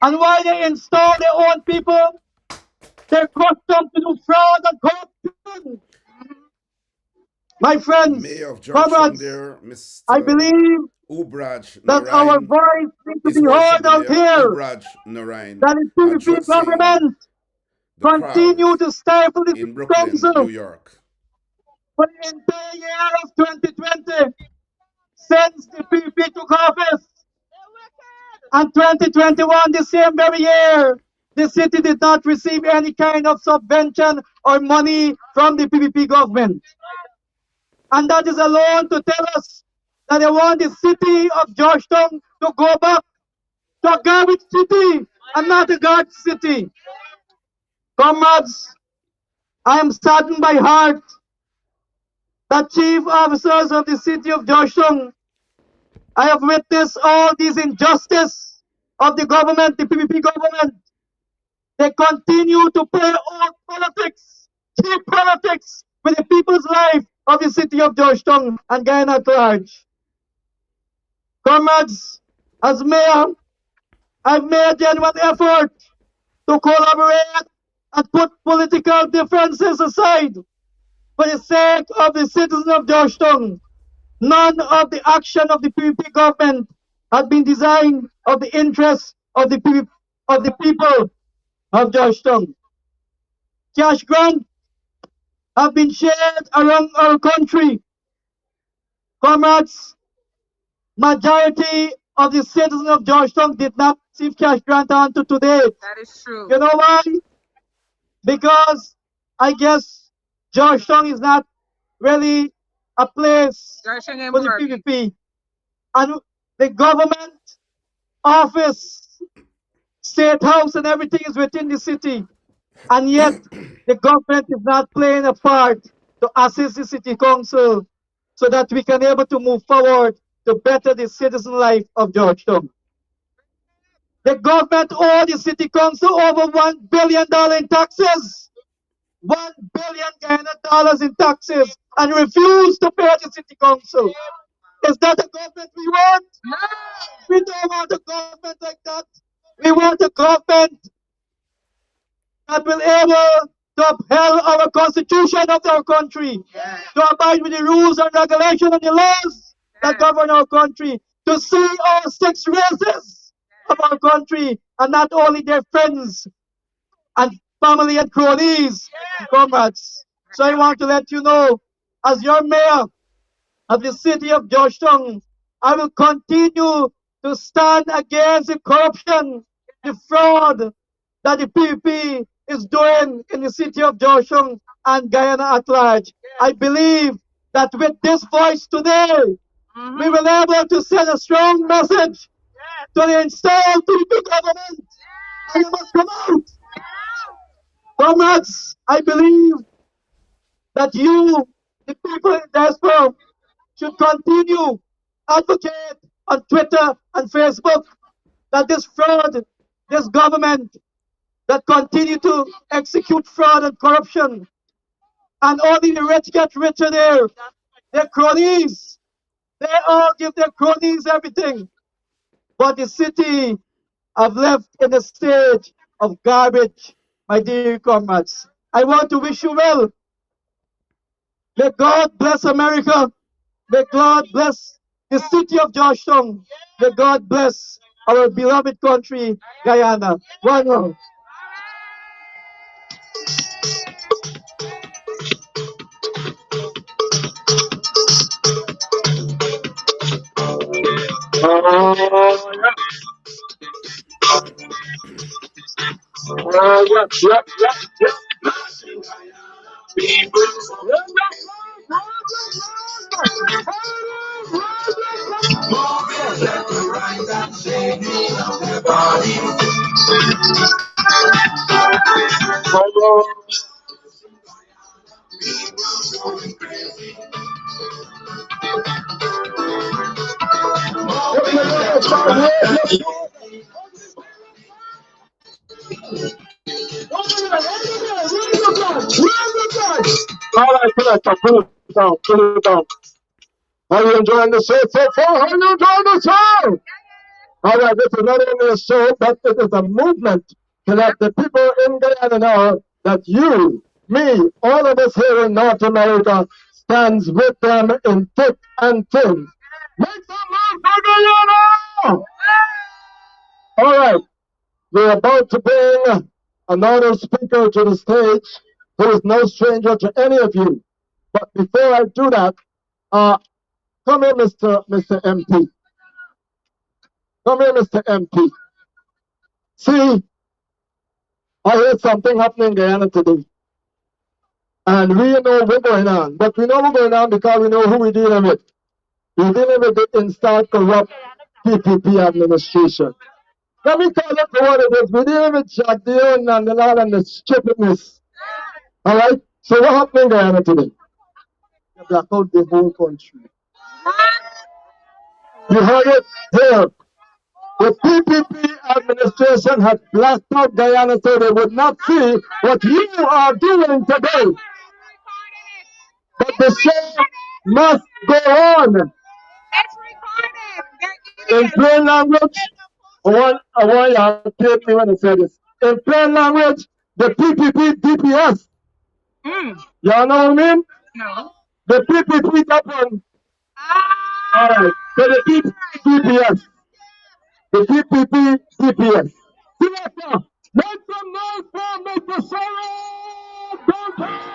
And why they install their own people, they're accustomed to do fraud and corruption. My friends, Mayor of Georgetown comrades, there, I Mr. believe Ubraj that our Narain, voice needs to be His Worship heard the out Mayor here, Ubraj Narain, that the PVP addressing government the continue crowd to stifle the in Brooklyn, New council York. for the entire year of 2020 since the PVP took office. And 2021, the same very year, the city did not receive any kind of subvention or money from the PVP government. And that is alone to tell us that they want the city of Georgetown to go back to a garbage city and not a garbage city. Comrades, I am saddened by heart that chief officers of the city of Georgetown, I have witnessed all these injustice of the government, the PVP government. They continue to play all politics, cheap politics, with the people's life of the city of Georgetown and Guyana at large. Comrades, as mayor, I've made a genuine effort to collaborate and put political differences aside for the sake of the citizens of Georgetown. None of the action of the PVP government has been designed of the interests of the people of Georgetown. Cash grants have been shared around our country. Comrades, majority of the citizens of Georgetown did not receive cash grant until today. That is true. You know why? Because I guess Georgetown is not really a place Georgetown for the Emperor. PVP. And the government office, state house and everything is within the city. And yet the government is not playing a part to assist the city council so that we can able to move forward to better the citizen life of Georgetown. The government owed the city council over $1 billion in taxes. $1 billion Guyana in taxes and refused to pay the city council. Is that the government we want? No. We don't want a government like that. We want a government that will able to uphold our constitution of our country, to abide with the rules and regulations and the laws that govern our country, to see all six races of our country and not only their friends and family and cronies, comrades. So I want to let you know, as your mayor of the city of Georgetown, I will continue to stand against the corruption, the fraud that the PVP is doing in the city of Georgetown and Guyana at large. I believe that with this voice today, we will be able to send a strong message to the installed PVP government, and it must come out. Comrades, I believe that you, the people in Diaspora, should continue advocate on Twitter and Facebook that this fraud, this government that continue to execute fraud and corruption, and only the rich get richer there. Their cronies, they all give their cronies everything. But the city have left in a state of garbage, my dear comrades. I want to wish you well. May God bless America. May God bless the city of Georgetown. May God bless our beloved country, Guyana. One love. All right, pull it down. Are you enjoying the show so far? Are you enjoying the show? All right, this is not only a show, but it is a movement to let the people in Guyana know that you, me, all of us here in North America stands with them in thick and thin. Make some noise for Guyana! All right, we're about to bring another speaker to the stage who is no stranger to any of you. But before I do that, come here, Mr. MP. Come here, Mr. MP. See, I heard something happening in Guyana today. And we know what's going on. But we know what's going on because we know who we're dealing with. We're dealing with the installed corrupt PPP administration. Let me tell you for what it is. We're dealing with Jack Dion and the lot and the stupidness. All right? So what happened in Guyana today? They black out the whole country. You heard it here. The PPP administration had blacked out Guyana so they would not see what you are doing today. But the show must go on. In plain language, I want y'all to take me when I say this. In plain language, the PPP DPS. Y'all know what I mean? No. The PPP government. Alright, so the PPP DPS. The PPP DPS. Selector, make some noise for Mr. Sarah Downtown!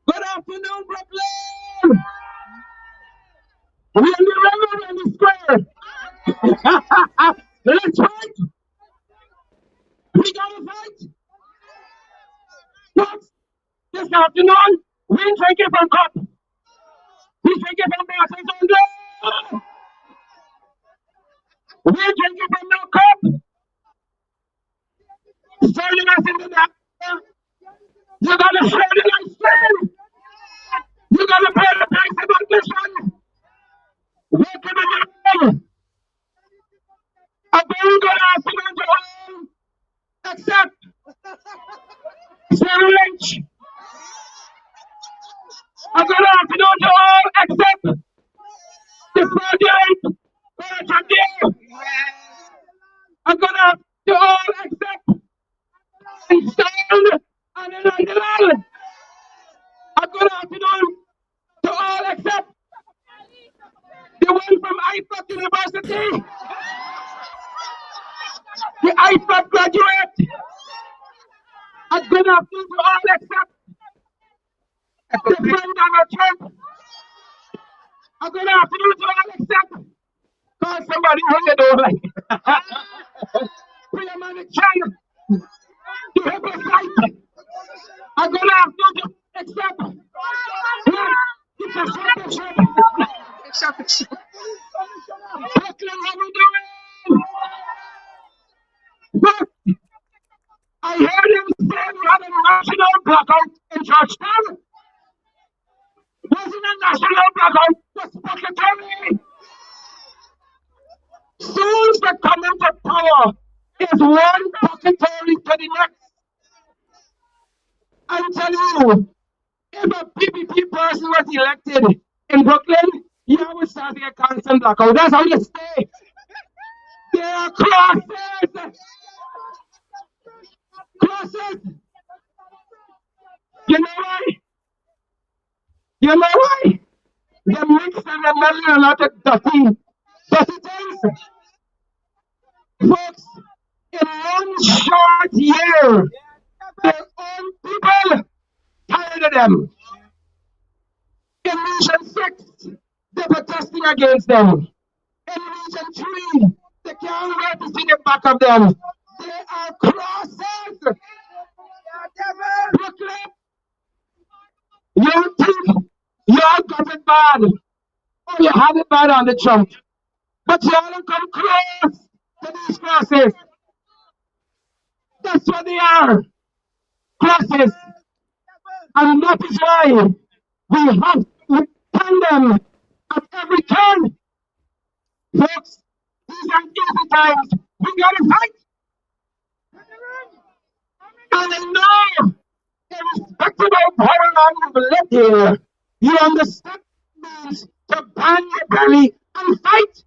Good afternoon, Brooklyn! We are the Reverend Square! Let's fight! We gotta fight! But this afternoon, we take it from cup. We take it from Martin's on. We take it from no cup. Serving us in the back. You gotta show the light stand. You gotta pay the price about this one. What can I do? A very good afternoon to all, except Sarah Lynch. A good afternoon to all, except the fraudulent Parachadia. A good afternoon to all, except installed and illegal. A good afternoon to all, except the one from IFAC University. The IFAC graduate. A good afternoon to all, except the friend Donald Trump. A good afternoon to all, except call somebody who you don't like. Put your man in China. To help us fight. A good afternoon to except Brooklyn, how we doing? But I heard him say we had a national blackout in Georgetown. Wasn't a national blackout, was pocketary. Soon as they come into power, is one pocketary to the next. I'm telling you, if a PPP person was elected in Brooklyn, you would start a constant blackout. That's how you stay. There are crosses. Crosses. You know why? You know why? They mix and they melon a lot of dirty things. Folks, in one short year, their own people tired of them. In Region 6, they were testing against them. In Region 3, they can't wait to see the back of them. They are crosses. Brooklyn, you think you got it bad. Oh, you had it bad on the Trump. But you don't come close to these crosses. That's what they are. Crosses. And that is why we have to tell them at every turn. Folks, these are easy times. We gotta fight. And I know, irrespective of how long you've lived here, you understand what it means to bang your belly and fight.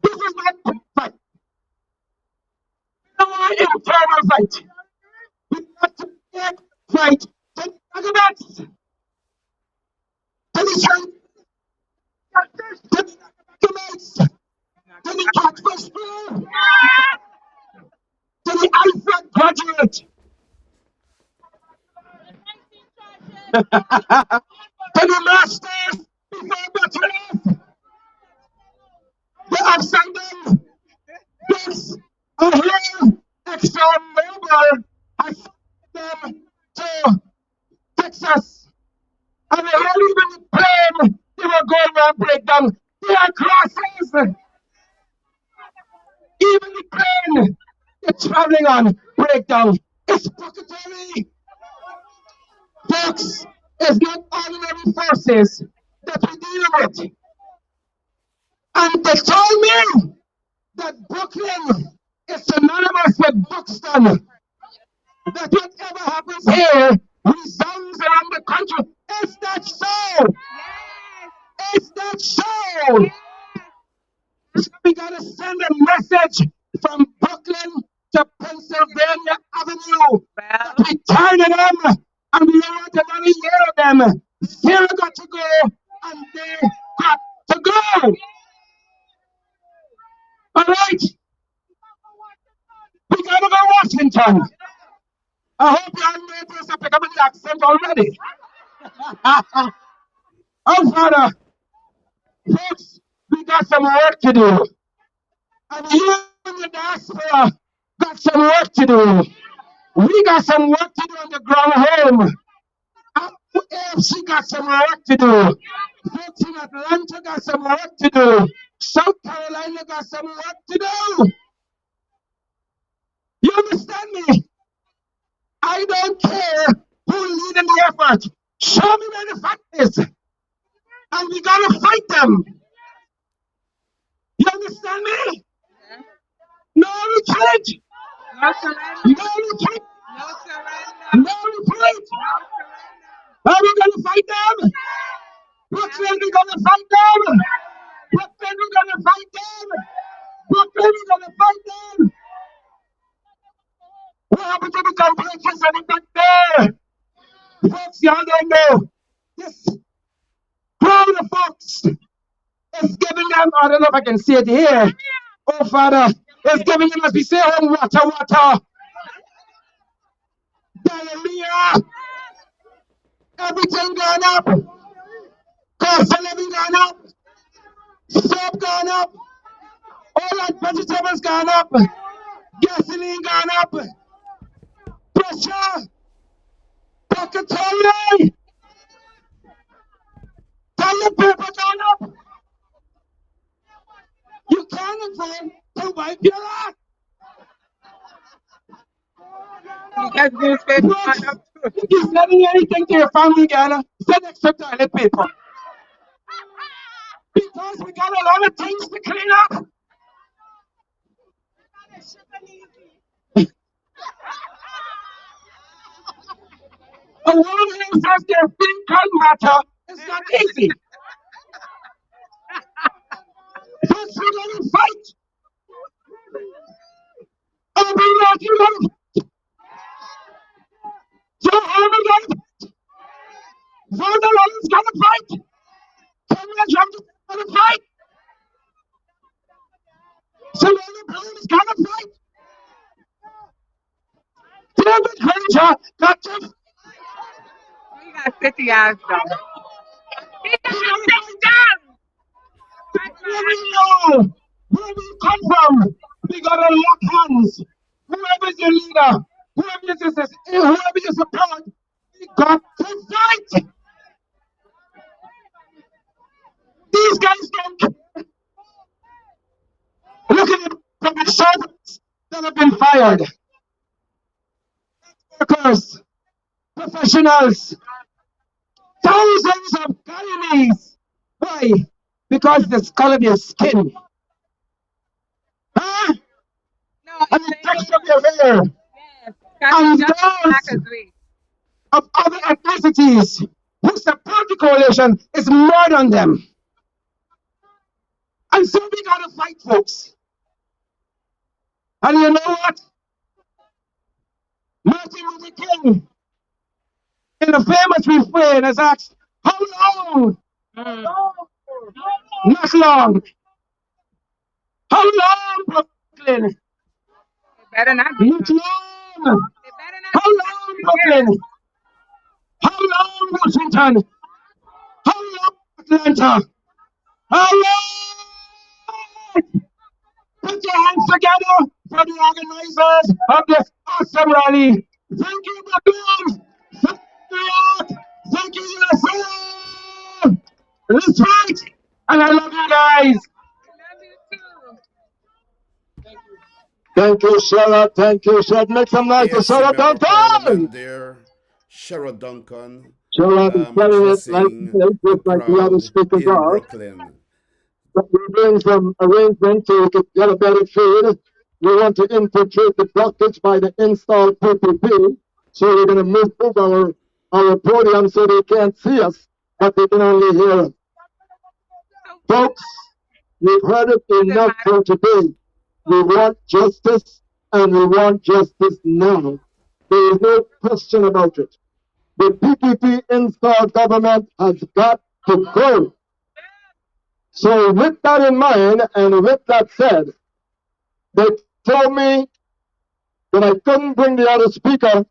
This is not a fight. No more internal fight. We have to fight to the arguments, to the strength, to the arguments, to the catfish school, to the Alfred graduate, to the masters before bachelors, the upside down. Yes, a whole extra labor has sent them to Texas. And they had even the plane they were going around breakdown. They are crosses. Even the plane they're traveling on breakdown. It's pocketary. Folks, it's not ordinary forces that we deal with. And they told me that Brooklyn is synonymous with Buxton. That whatever happens here resounds around the country. Is that so? Is that so? So we gotta send a message from Brooklyn to Pennsylvania Avenue. That we tired of them and we don't want another year of them. Zero got to go and they got to go. All right. We gotta go Washington. I hope y'all made this a pick up the accent already. Oh, Father, folks, we got some work to do. And you in the diaspora got some work to do. We got some work to do on the ground home. AFC got some work to do. Folks in Atlanta got some work to do. South Carolina got some work to do. You understand me? I don't care who leading the effort. Show me where the fight is. And we gotta fight them. You understand me? No retreat. No surrender. No retreat. No surrender. No retreat. Are we gonna fight them? Brooklyn, we're gonna fight them. Brooklyn, we're gonna fight them. Brooklyn, we're gonna fight them. What happened to the complexes and back there? Folks, y'all don't know. This crowd of folks is giving them, I don't know if I can see it here. Oh, Father, it's giving them, as we say, oh, water, water. Hallelujah. Everything gone up. Cost of living gone up. Soap gone up. All that vegetables gone up. Gasoline gone up. Pressure. Pocketary. Toilet paper gone up. You can't afford to wipe your ass. Because this is Folks, if you're sending anything to your family, Ghana, send extra toilet paper. Because we got a lot of things to clean up. A woman who says their physical matter is not easy. First we gotta fight. And we know you gotta fight. So how we gotta fight? Father Lord's gotta fight. Kenya Johnson gotta fight. Selena Brown's gotta fight. David Granger got to fight. we got 50 hours though. Where we know where we come from, we gotta lock hands. Whoever is your leader, whoever is your support, we got to fight. These guys don't care Look at the public servants that have been fired. Workers, professionals, thousands of colonies. Why? Because the color of your skin. Huh? No, And it's the the texture of your hair. yes. Because And it's just as black those as we. of other ethnicities whose supporting coalition is more than them. And so we gotta fight, folks. And you know what? Martin Luther King, in a famous refrain, has asked, how long? Not long. How long, Brooklyn? It better not be Not long. long. It better not How be long, 2 Brooklyn? years. How long, Washington? How long, Atlanta? How long? Put your hands together for the organizers of this awesome rally. Thank you, Brooklyn. Thank you, New York. Thank you, USA. Let's fight. And I love you guys. I love you too. Thank you, Sarah. Thank you, Sarah. Make some noise for ASC Sarah Member of Duncan. Parliament there, Cheryl Duncan, Sarah is telling it addressing just the like the other crowd speakers in are. Brooklyn. But we're doing some arrangements so we could get a better feed. We want to infiltrate the blockage by the installed PPP. So we're going to move our podium so they can't see us, but they can only hear us. Folks, you've heard it enough for today. We want justice, and we want justice now. There is no question about it. The PPP installed government has got to go. So with that in mind, and with that said, they told me that I couldn't bring the other speaker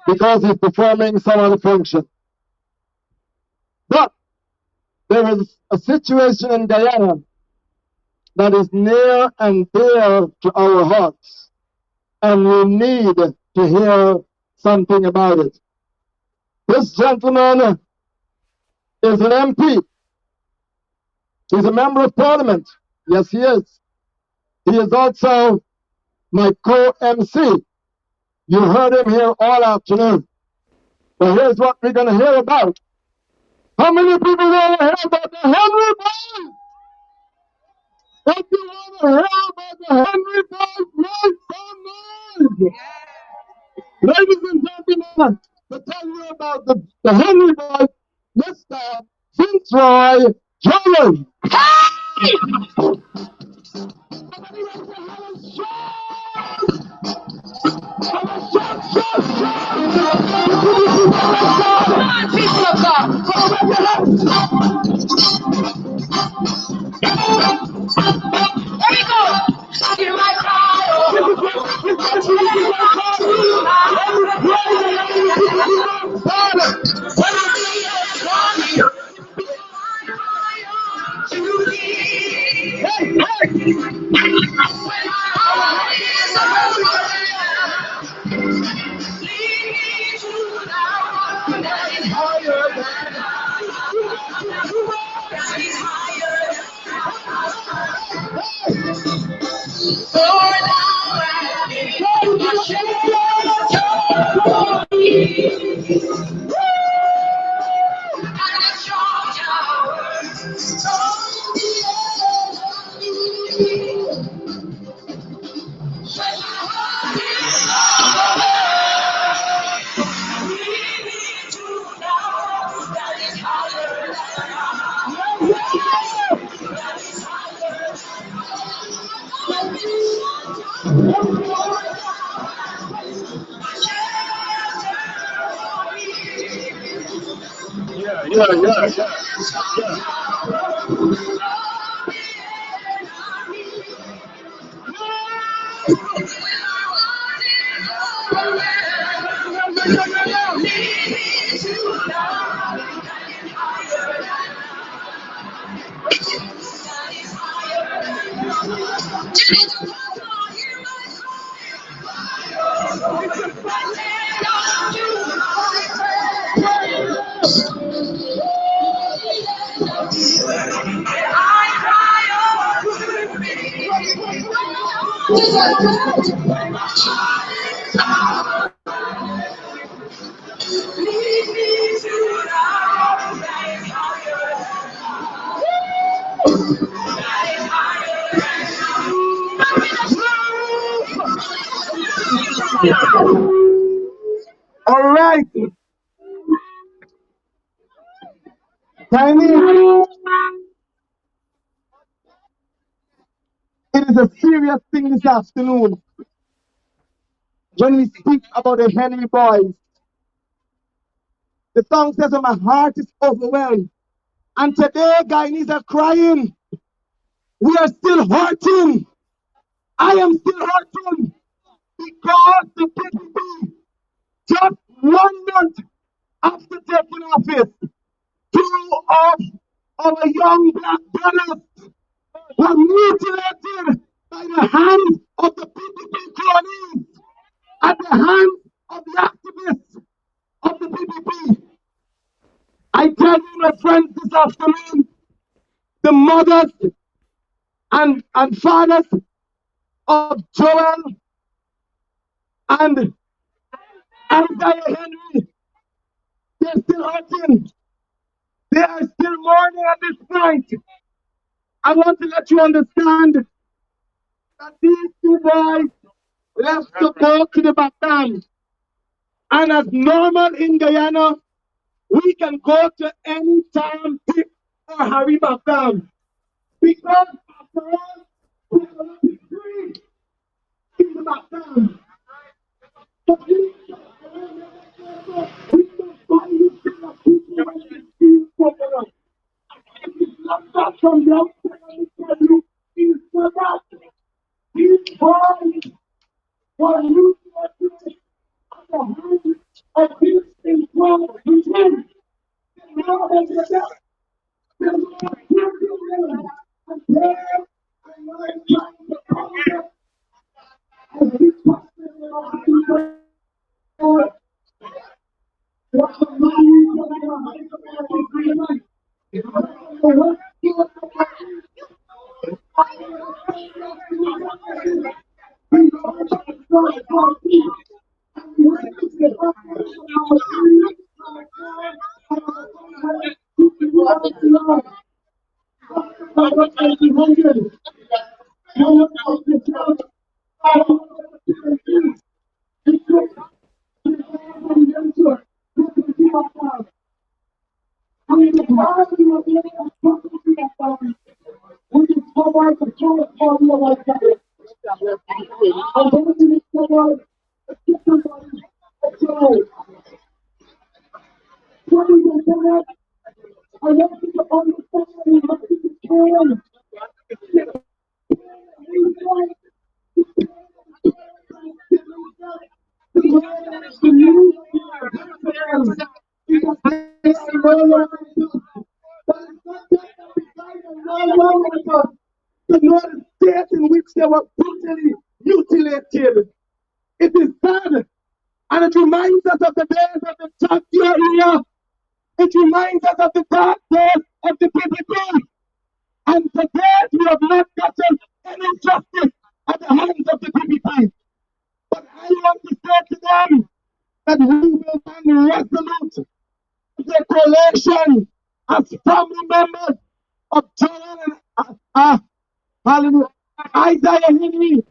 because he's performing some other function. But there is a situation in Guyana that is near and dear to our hearts, and we need to hear something about it. This gentleman is an MP. He's a member of parliament. Yes, he is. He is also my co-MC. You heard him here all afternoon. But here's what we're going to hear about. How many people want to hear about the Henry Boys? If you want to hear about the Henry Boys, make some noise. Ladies and gentlemen, to tell you about the Henry Boys, Mr. Fitzroy Jones. People of God, there we go. Hear my All right, Chinese. It is a serious thing this afternoon when we speak about the Henry boys. The song says that my heart is overwhelmed. And today, Guyanese are crying. We are still hurting. I am still hurting because the PPP, just 1 month after taking office, 2 of our young black brothers were mutilated by the hands of the PPP cronies, at the hands of the activists of the PPP. I tell you, my friends, this afternoon, the mothers and fathers of Joel and Isaiah Henry, they're still hurting. They are still mourning at this point. I want to let you understand that these 2 boys left to go to the Batam. And as normal in Guyana, we can go to any town, Dick or Harry Batam. Because after all, we cannot be free in the Batam. But we don't find you people when you see popular. If it's not that from the outside, I tell you, it's for that. These boys were looking at the hands of this informed regime. Now they get that. They're not guilty them. And there, I'm not trying to conquer as we question our people. What the money is going to the United States in which they were brutally mutilated. It is sad, and it reminds us of the days of the Turkey era. It reminds us of the dark days of the PPP. And today we have not gotten any justice at the hands of the PPP. But I want to say to them that we will stand resolute. The coalition as family members of Joel and hallelujah, Isaiah Henry,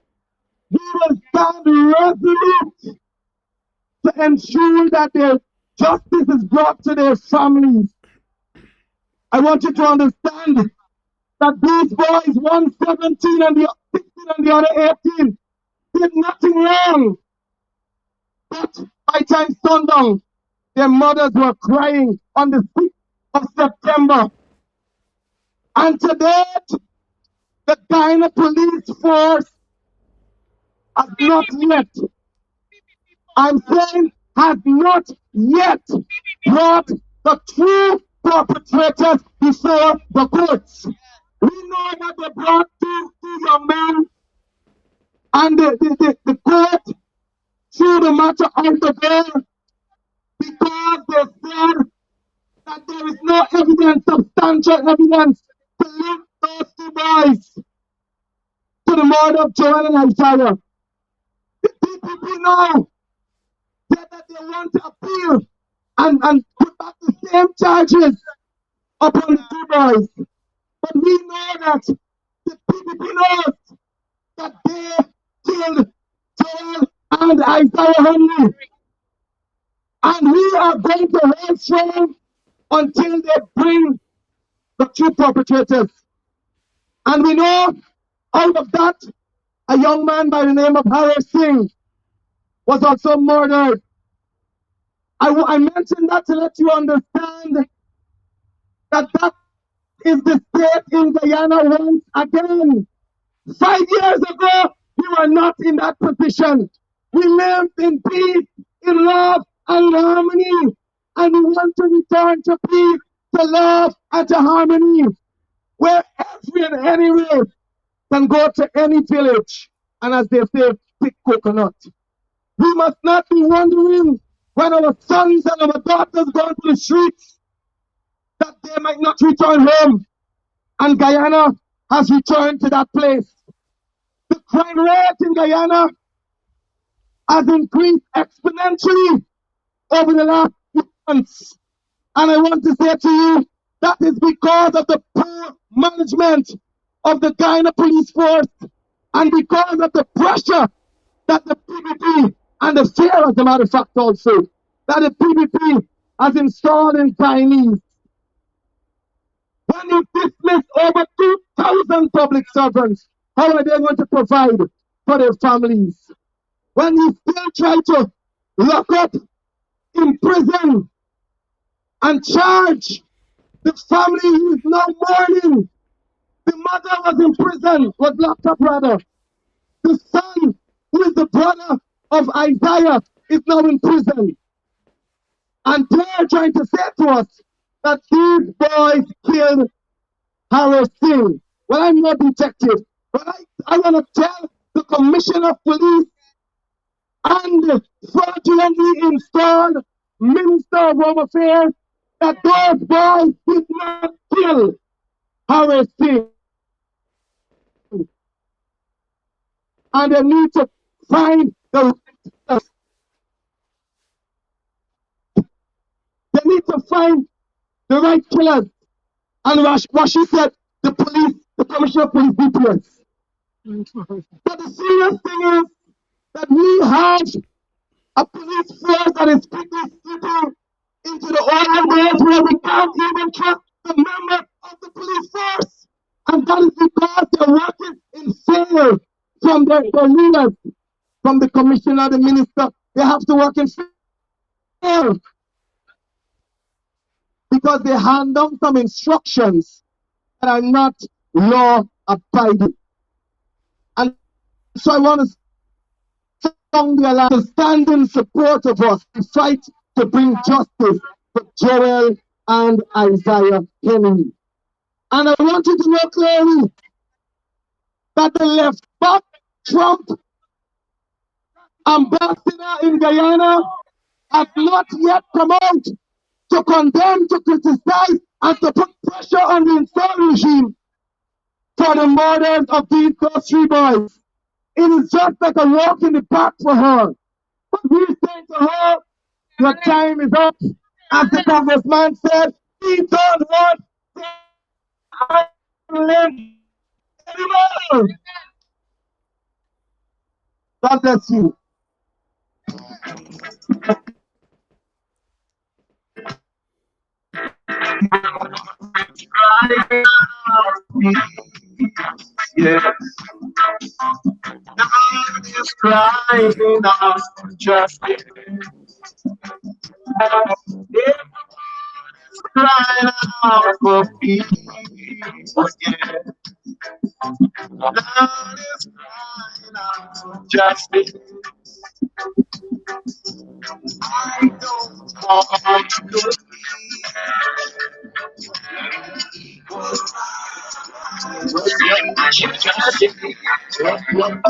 we will stand resolute to ensure that their justice is brought to their families. I want you to understand that these boys, 117 and the 16 and the other 18, did nothing wrong. But by time sundown, their mothers were crying on the 6th of September. And to date, the Guyana police force has not yet, I'm saying, has not yet brought the true perpetrators before the courts. We know that they brought two young men, and the court threw the matter out the door because they said that there is no evidence, substantial evidence, to link those 2 boys to to the murder of Joel and Isaiah. The PPP now said that they want to appeal and put back the same charges upon the two boys. But we know that the PPP knows that they killed Joel and Isaiah Henry. And we are going to hold strong until they bring the true perpetrators. And we know out of that, a young man by the name of Harry Singh was also murdered. I mentioned that to let you understand that that is the state in Guyana once again. 5 years ago, we were not in that position. We lived in peace, in love, and in harmony. And we want to return to peace, to love, and to harmony, where every and any race can go to any village and, as they say, pick coconut. We must not be wondering when our sons and our daughters go to the streets that they might not return home. And Guyana has returned to that place. The crime rate in Guyana has increased exponentially over the last few months. And I want to say to you, that is because of the poor management of the Guyana police force and because of the pressure that the PPP and the fear, as a matter of fact, also, that the PPP has installed in Guyanese. When you dismiss over 2,000 public servants, how are they going to provide for their families? When you still try to lock up, imprison, and charge the family who is now mourning. The mother was in prison, was locked up rather. The son, who is the brother of Isaiah, is now in prison. And they're trying to say to us that these boys killed Harry Singh. Well, I'm no detective, but I want to tell the commissioner of police and the fraudulently installed Minister of Home Affairs that those boys did not kill Harry Singh. And they need to find the right killers. And Rashid said the police, the commissioner of police DPS. But the serious thing is that we have a police force that is quickly slipping into the oil ways where we can't even trust the member of the police force. And that is because they're working in fear from their leaders, from the commissioner, the minister. They have to work in fear because they hand down some instructions that are not law abiding. And so I want to strongly allow to stand in support of us and fight to bring justice for Joel and Isaiah Henry. And I want you to know clearly that the left back Trump ambassador in Guyana has not yet come out to condemn, to criticize, and to put pressure on the installed regime for the murders of these three boys. It is just like a walk in the park for her. But we're saying to her, your time is up. As the congressman said, we don't want to live anymore. God bless you. Yes, God is crying out justice. It's crying out for peace. Yeah. God is crying out for justice. I don't want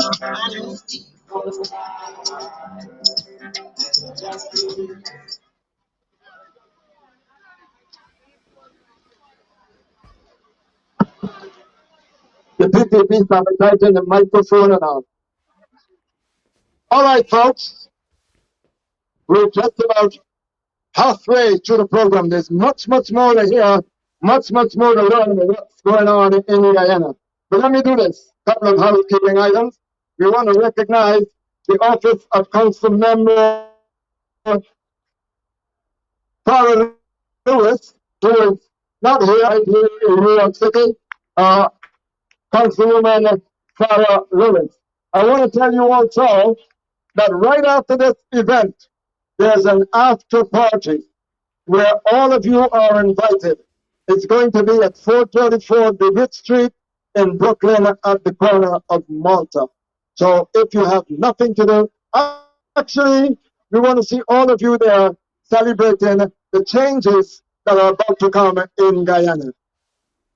to The PPP advertising the microphone and all. All right, folks, we're just about halfway through the program. There's much, much more to hear, much, much more to learn about what's going on in Guyana. But let me do this. Couple of housekeeping items. We want to recognize the office of Council Member Farrell Lewis, who is not here, right here in New York City. Councilwoman Farrell Lewis. I want to tell you also that right after this event, there's an after party where all of you are invited. It's going to be at 434 DeWitt Street in Brooklyn at the corner of Malta. So if you have nothing to do, actually, we want to see all of you there celebrating the changes that are about to come in Guyana.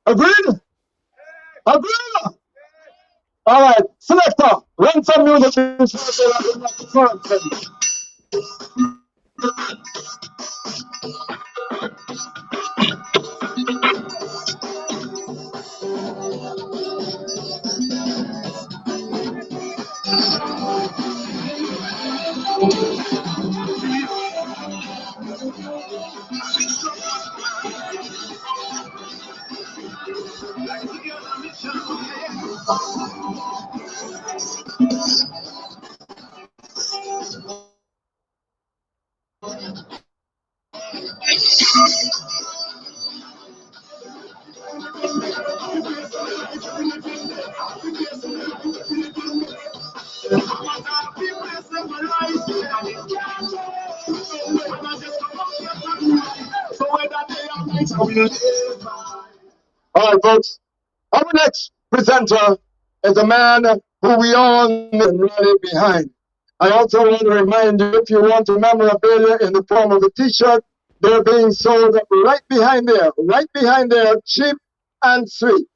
Agreed? Agreed? All right, selector, run some music. All right, folks. Our next presenter is a man who we all know and rally behind. I also want to remind you, if you want a memorabilia in the form of a T-shirt, they're being sold right behind there, cheap and sweet.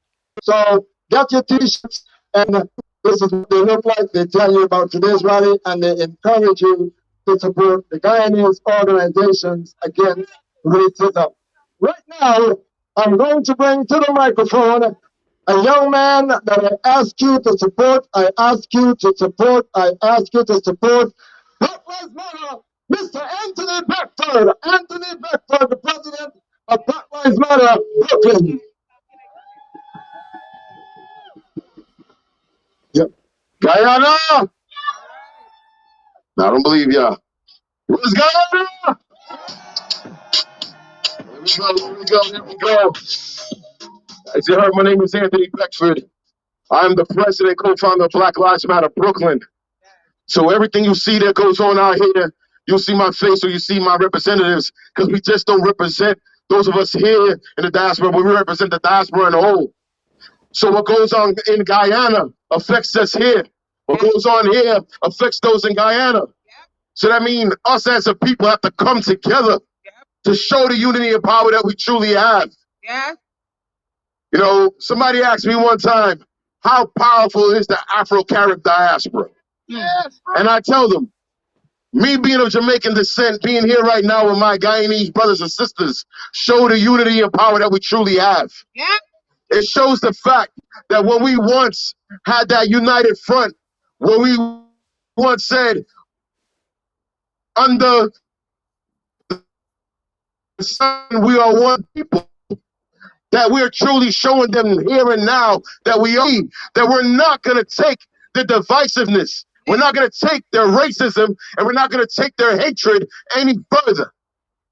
So get your T-shirts, and this is what they look like. They tell you about today's rally, and they encourage you to support the Guyanese organizations against racism. Right now, I'm going to bring to the microphone a young man that I ask you to support. I ask you to support. I ask you to support. Black Lives Matter, Mr. Anthony Beckford. Anthony Beckford, the president of Black Lives Matter, Brooklyn. Yep. Guyana! I don't believe y'all. Where's Guyana? Here we go, here we go. As you heard, my name is Anthony Beckford. I'm the president, co-founder of Black Lives Matter Brooklyn. So everything you see that goes on out here, you'll see my face or you see my representatives, because we just don't represent those of us here in the diaspora, but we represent the diaspora in the whole. So what goes on in Guyana affects us here. What goes on here affects those in Guyana. So that means us as a people have to come together to show the unity and power that we truly have. You know, somebody asked me one time, how powerful is the Afro-Carib diaspora? And I tell them, me being of Jamaican descent, being here right now with my Guyanese brothers and sisters, show the unity and power that we truly have. It shows the fact that when we once had that united front, when we once said, under the sun, we are one people, that we're truly showing them here and now that we're not going to take the divisiveness. We're not going to take their racism, and we're not going to take their hatred any further.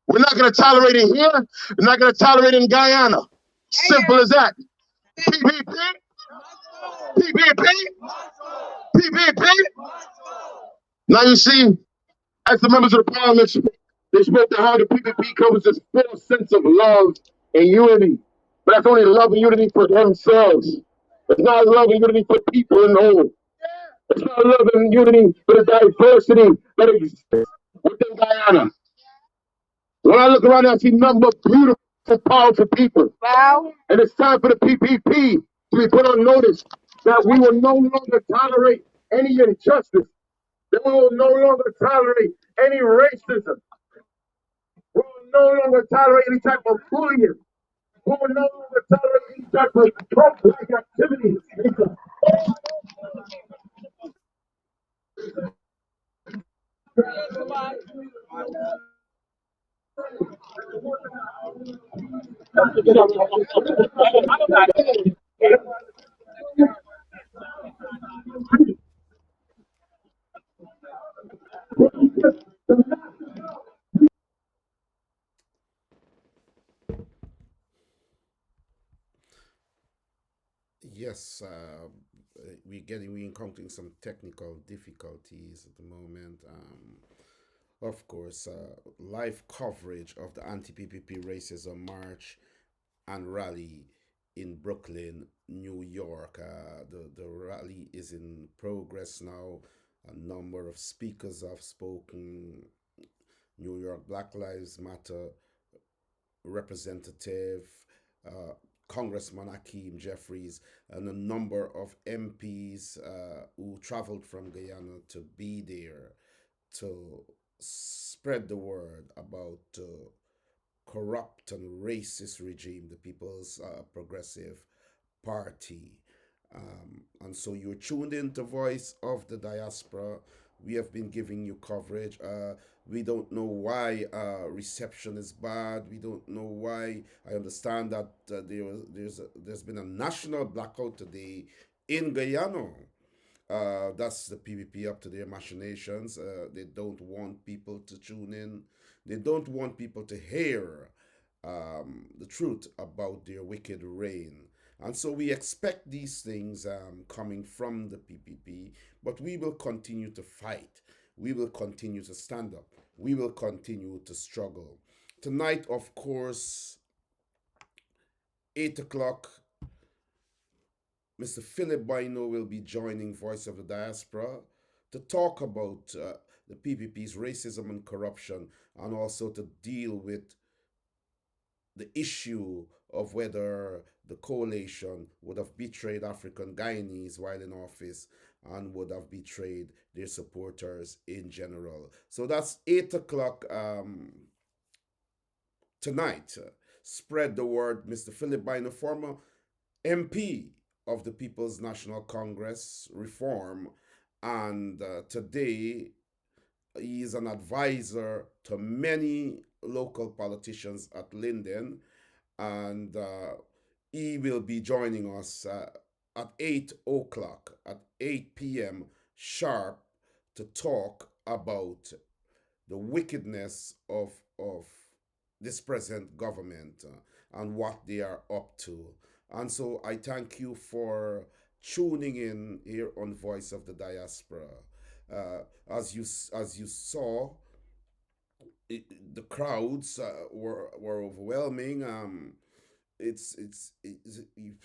We're not going to tolerate it here. We're not going to tolerate it in Guyana. Simple as that. PPP, PPP, PPP. Now you see, as the members of the parliament, they spoke to how the PPP covers this full sense of love and unity. But that's only love and unity for themselves. It's not love and unity for people in the whole. It's not love and unity for the diversity that exists within Guyana. When I look around, I see nothing but beautiful, powerful people. Wow. And it's time for the PPP to be put on notice that we will no longer tolerate any injustice, that we will no longer tolerate any racism. We will no longer tolerate any type of bullying. who know the terrorist interpret Trump-like activities. Yes, we're encountering some technical difficulties at the moment. Of course, live coverage of the anti-PPP racism march and rally in Brooklyn, New York. The rally is in progress now. A number of speakers have spoken. New York Black Lives Matter representative, uh, Congressman Akeem Jeffries, and a number of MPs who traveled from Guyana to be there to spread the word about corrupt and racist regime, the People's Progressive Party. And so you're tuned into Voice of the Diaspora. We have been giving you coverage. We don't know why reception is bad. We don't know why. I understand that there's been a national blackout today in Guyana. That's the PvP up to their machinations. They don't want people to tune in. They don't want people to hear the truth about their wicked reign. And so we expect these things coming from the PPP, but we will continue to fight. We will continue to stand up. We will continue to struggle. Tonight, of course, 8 o'clock, Mr. Philip Bino will be joining Voice of the Diaspora to talk about the PPP's racism and corruption, and also to deal with the issue of whether the coalition would have betrayed African Guyanese while in office and would have betrayed their supporters in general. So that's 8 o'clock tonight. Spread the word. Mr. Philip Bino, former MP of the People's National Congress, Reform, and today he is an advisor to many local politicians at Linden, and he will be joining us at 8 o'clock, at 8 p.m. sharp, to talk about the wickedness of this present government and what they are up to. And so I thank you for tuning in here on Voice of the Diaspora. As you saw, the crowds were overwhelming.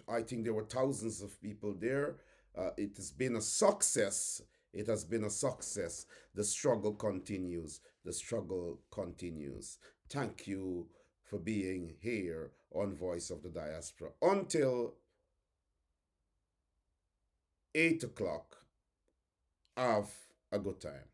I think there were thousands of people there. It has been a success. It has been a success. The struggle continues. The struggle continues. Thank you for being here on Voice of the Diaspora. Until 8 o'clock, have a good time.